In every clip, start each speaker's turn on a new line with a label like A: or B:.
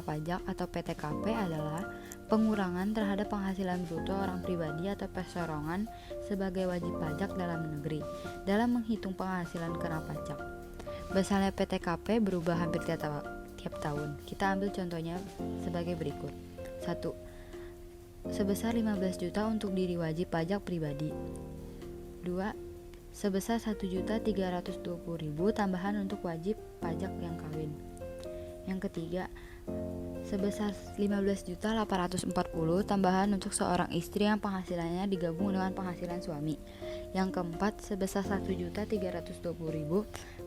A: kena pajak atau PTKP adalah pengurangan terhadap penghasilan bruto orang pribadi atau perseorangan sebagai wajib pajak dalam negeri dalam menghitung penghasilan kena pajak. Besarnya PTKP berubah hampir tiap tahun. Kita ambil contohnya sebagai berikut. 1. Sebesar 15 juta untuk diri wajib pajak pribadi. 2. Sebesar 1.320.000 tambahan untuk wajib pajak yang kawin. Yang ketiga, sebesar 15.840 tambahan untuk seorang istri yang penghasilannya digabung dengan penghasilan suami. Yang keempat, sebesar 1.320.000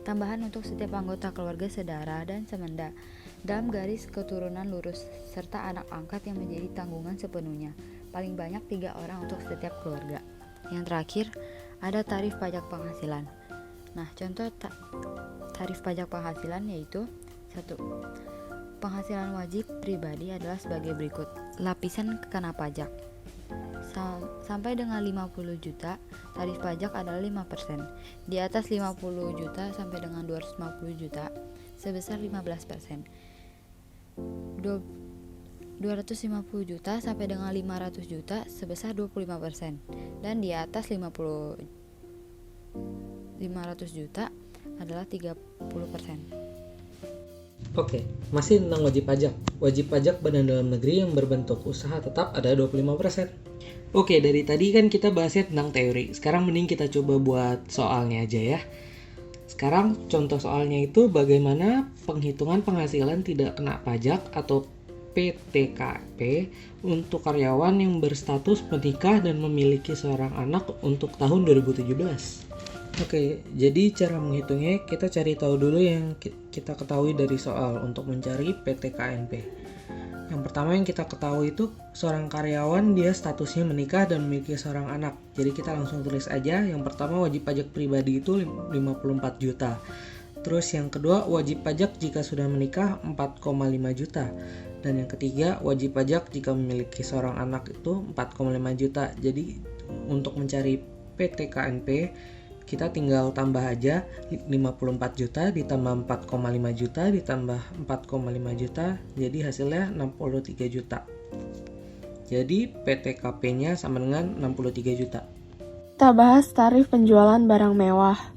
A: tambahan untuk setiap anggota keluarga sedara dan semenda dalam garis keturunan lurus serta anak angkat yang menjadi tanggungan sepenuhnya, paling banyak 3 orang untuk setiap keluarga. Yang terakhir, ada tarif pajak penghasilan. Nah, contoh tarif pajak penghasilan yaitu 1. Penghasilan wajib pribadi adalah sebagai berikut. Lapisan kena pajak. Sampai dengan 50 juta, tarif pajak adalah 5%. Di atas 50 juta sampai dengan 250 juta, sebesar 15%. 250 juta sampai dengan 500 juta sebesar 25%, dan di atas 500 juta adalah 30%.
B: Oke, masih tentang wajib pajak. Wajib pajak badan dalam negeri yang berbentuk usaha tetap ada 25%. Oke, dari tadi kan kita bahasnya tentang teori. Sekarang mending kita coba buat soalnya aja ya. Sekarang contoh soalnya itu bagaimana penghitungan penghasilan tidak kena pajak atau PTKP untuk karyawan yang berstatus menikah dan memiliki seorang anak untuk tahun 2017. Oke, jadi cara menghitungnya kita cari tahu dulu yang kita ketahui dari soal untuk mencari PTKNP. Yang pertama yang kita ketahui itu seorang karyawan dia statusnya menikah dan memiliki seorang anak. Jadi kita langsung tulis aja. Yang pertama wajib pajak pribadi itu 54 juta. Terus yang kedua wajib pajak jika sudah menikah 4,5 juta. Dan yang ketiga wajib pajak jika memiliki seorang anak itu 4,5 juta. Jadi untuk mencari PTKNP kita tinggal tambah aja 54 juta ditambah 4,5 juta ditambah 4,5 juta, jadi hasilnya 63 juta. Jadi PTKP-nya sama dengan 63 juta.
C: Kita bahas tarif penjualan barang mewah.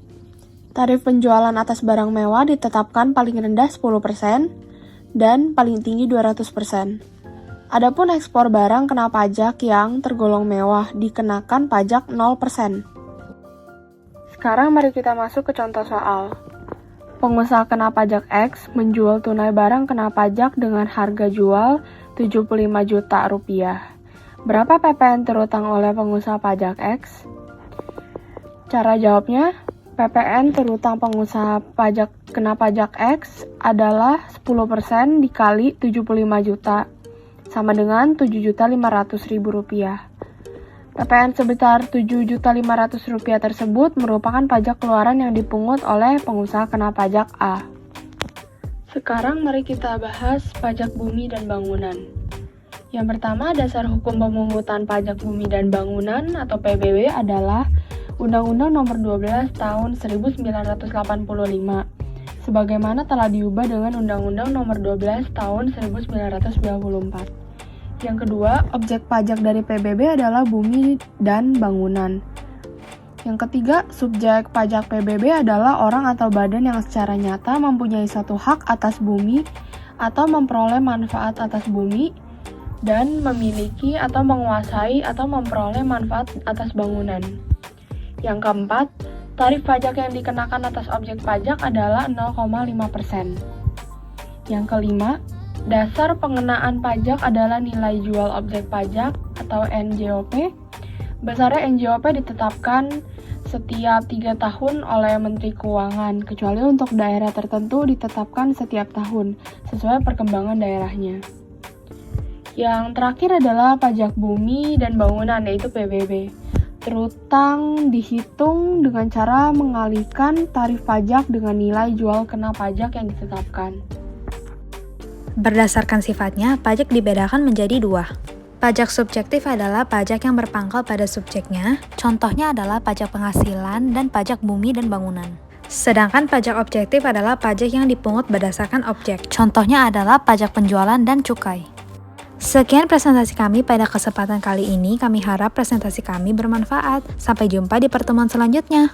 C: Tarif penjualan atas barang mewah ditetapkan paling rendah 10% dan paling tinggi 200%. Adapun ekspor barang kena pajak yang tergolong mewah dikenakan pajak 0%. Sekarang mari kita masuk ke contoh soal. Pengusaha kena pajak X menjual tunai barang kena pajak dengan harga jual 75 juta rupiah. Berapa PPN terutang oleh pengusaha pajak X? Cara jawabnya, PPN terutang pengusaha kena pajak X adalah 10% dikali 75 juta, sama dengan 7.500.000 rupiah. PPN sebesar 7.500.000 rupiah tersebut merupakan pajak keluaran yang dipungut oleh pengusaha kena pajak A. Sekarang mari kita bahas pajak bumi dan bangunan. Yang pertama, dasar hukum pemungutan pajak bumi dan bangunan atau PBB adalah Undang-Undang Nomor 12 Tahun 1985, sebagaimana telah diubah dengan Undang-Undang Nomor 12 Tahun 1994. Yang kedua, objek pajak dari PBB adalah bumi dan bangunan. Yang ketiga, subjek pajak PBB adalah orang atau badan yang secara nyata mempunyai satu hak atas bumi atau memperoleh manfaat atas bumi dan memiliki atau menguasai atau memperoleh manfaat atas bangunan. Yang keempat, tarif pajak yang dikenakan atas objek pajak adalah 0,5%. Yang kelima, dasar pengenaan pajak adalah nilai jual objek pajak atau NJOP. Besarnya NJOP ditetapkan setiap 3 tahun oleh Menteri Keuangan, kecuali untuk daerah tertentu ditetapkan setiap tahun, sesuai perkembangan daerahnya. Yang terakhir adalah pajak bumi dan bangunan, yaitu PBB. Terutang dihitung dengan cara mengalihkan tarif pajak dengan nilai jual kena pajak yang ditetapkan.
D: Berdasarkan sifatnya, pajak dibedakan menjadi 2. Pajak subjektif adalah pajak yang berpangkal pada subjeknya, contohnya adalah pajak penghasilan dan pajak bumi dan bangunan. Sedangkan pajak objektif adalah pajak yang dipungut berdasarkan objek. Contohnya adalah pajak penjualan dan cukai. Sekian presentasi kami pada kesempatan kali ini. Kami harap presentasi kami bermanfaat. Sampai jumpa di pertemuan selanjutnya.